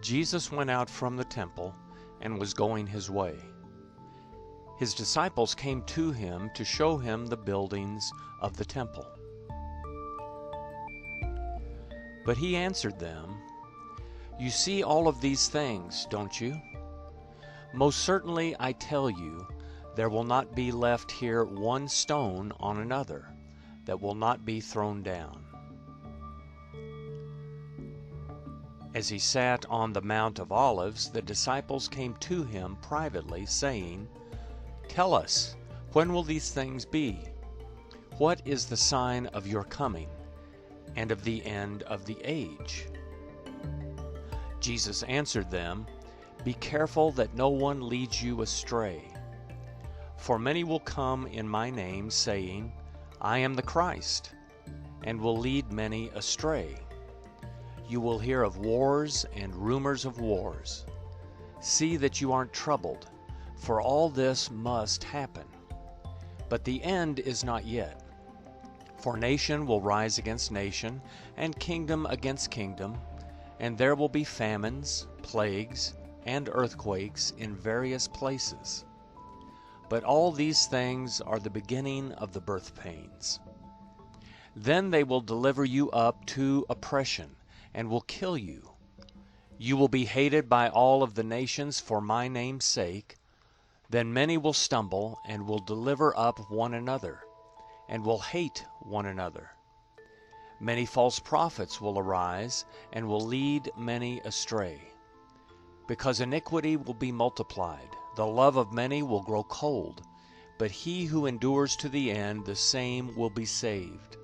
Jesus went out from the temple and was going his way. His disciples came to him to show him the buildings of the temple. But he answered them, "You see all of these things, don't you? Most certainly I tell you, there will not be left here one stone on another that will not be thrown down." As he sat on the Mount of Olives, the disciples came to him privately, saying, "Tell us, when will these things be? What is the sign of your coming and of the end of the age?" Jesus answered them, "Be careful that no one leads you astray. For many will come in my name, saying, 'I am the Christ,' and will lead many astray. You will hear of wars and rumors of wars. See that you aren't troubled, for all this must happen. But the end is not yet. For nation will rise against nation, and kingdom against kingdom, and there will be famines, plagues, and earthquakes in various places. But all these things are the beginning of the birth pains. Then they will deliver you up to oppression, and will kill you. You will be hated by all of the nations for my name's sake. Then many will stumble, and will deliver up one another, and will hate one another. Many false prophets will arise, and will lead many astray. Because iniquity will be multiplied, the love of many will grow cold, but he who endures to the end, the same will be saved.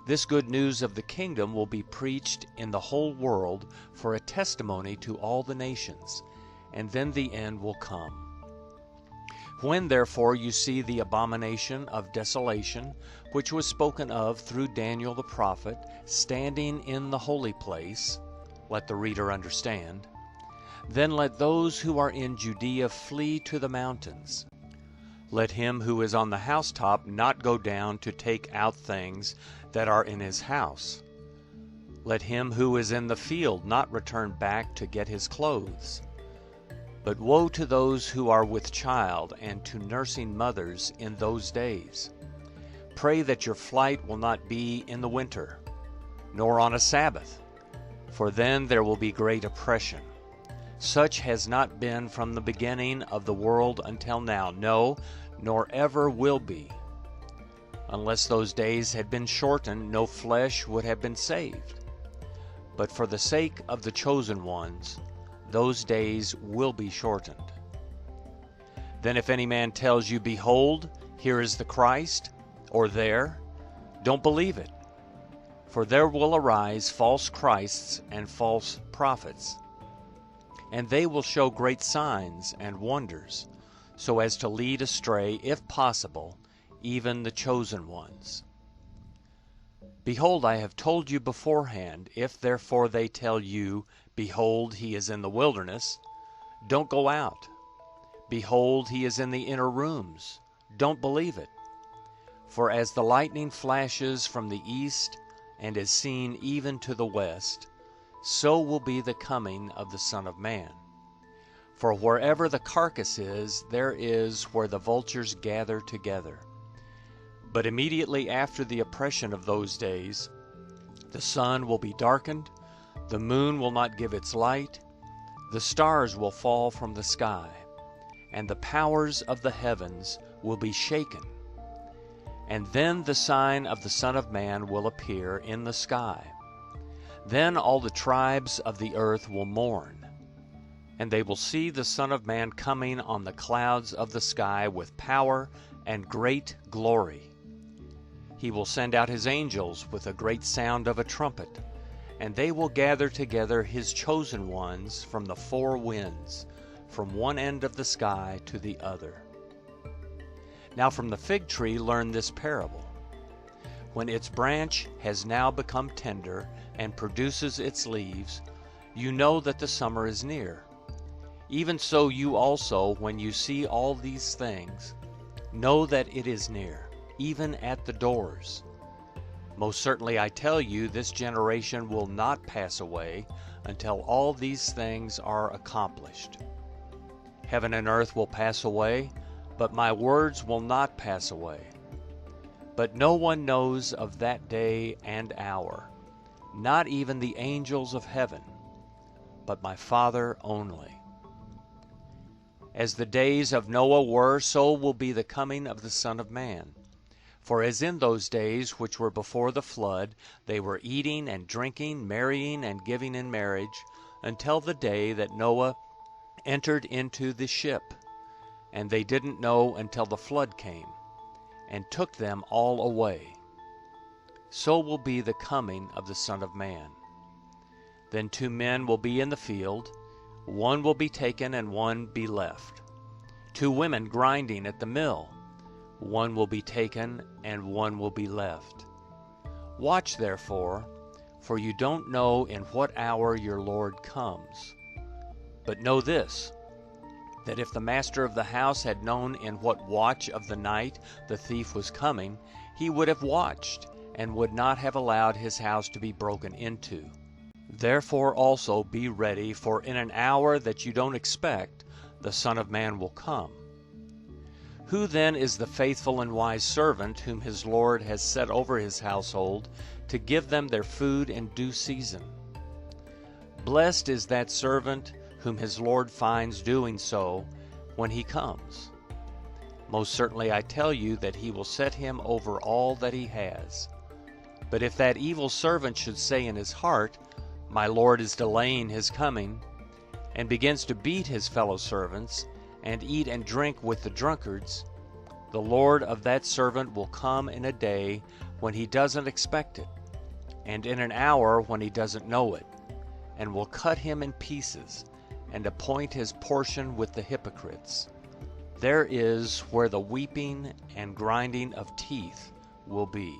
This good news of the kingdom will be preached in the whole world for a testimony to all the nations, and then the end will come. When therefore you see the abomination of desolation, which was spoken of through Daniel the prophet, standing in the holy place, let the reader understand. Then let those who are in Judea flee to the mountains. Let him who is on the housetop not go down to take out things that are in his house. Let him who is in the field not return back to get his clothes. But woe to those who are with child and to nursing mothers in those days. Pray that your flight will not be in the winter, nor on a Sabbath, for then there will be great oppression. Such has not been from the beginning of the world until now, no, nor ever will be. Unless those days had been shortened, no flesh would have been saved. But for the sake of the chosen ones, those days will be shortened. Then if any man tells you, 'Behold, here is the Christ,' or 'there,' don't believe it. For there will arise false Christs and false prophets, and they will show great signs and wonders, so as to lead astray, if possible, even the chosen ones. Behold, I have told you beforehand. If therefore they tell you, 'Behold, he is in the wilderness,' don't go out. 'Behold, he is in the inner rooms,' don't believe it. For as the lightning flashes from the east and is seen even to the west, so will be the coming of the Son of Man. For wherever the carcass is, there is where the vultures gather together. But immediately after the oppression of those days, the sun will be darkened, the moon will not give its light, the stars will fall from the sky, and the powers of the heavens will be shaken. And then the sign of the Son of Man will appear in the sky. Then all the tribes of the earth will mourn, and they will see the Son of Man coming on the clouds of the sky with power and great glory. He will send out his angels with a great sound of a trumpet, and they will gather together his chosen ones from the four winds, from one end of the sky to the other. Now from the fig tree learn this parable. When its branch has now become tender and produces its leaves, you know that the summer is near. Even so you also, when you see all these things, know that it is near, even at the doors. Most certainly I tell you, this generation will not pass away until all these things are accomplished. Heaven and earth will pass away, but my words will not pass away. But no one knows of that day and hour, not even the angels of heaven, but my Father only. As the days of Noah were, so will be the coming of the Son of Man. For as in those days which were before the flood, they were eating and drinking, marrying and giving in marriage, until the day that Noah entered into the ship, and they didn't know until the flood came, and took them all away. So will be the coming of the Son of Man. Then 2 men will be in the field, one will be taken and one be left. 2 women grinding at the mill, one will be taken and one will be left. Watch therefore, for you don't know in what hour your Lord comes. But know this, that if the master of the house had known in what watch of the night the thief was coming, he would have watched, and would not have allowed his house to be broken into. Therefore also be ready, for in an hour that you don't expect, the Son of Man will come. Who then is the faithful and wise servant whom his Lord has set over his household to give them their food in due season? Blessed is that servant whom his Lord finds doing so when he comes. Most certainly I tell you that he will set him over all that he has. But if that evil servant should say in his heart, my Lord is delaying his coming, and begins to beat his fellow servants, and eat and drink with the drunkards, the Lord of that servant will come in a day when he doesn't expect it, and in an hour when he doesn't know it, and will cut him in pieces, and appoint his portion with the hypocrites. There is where the weeping and grinding of teeth will be.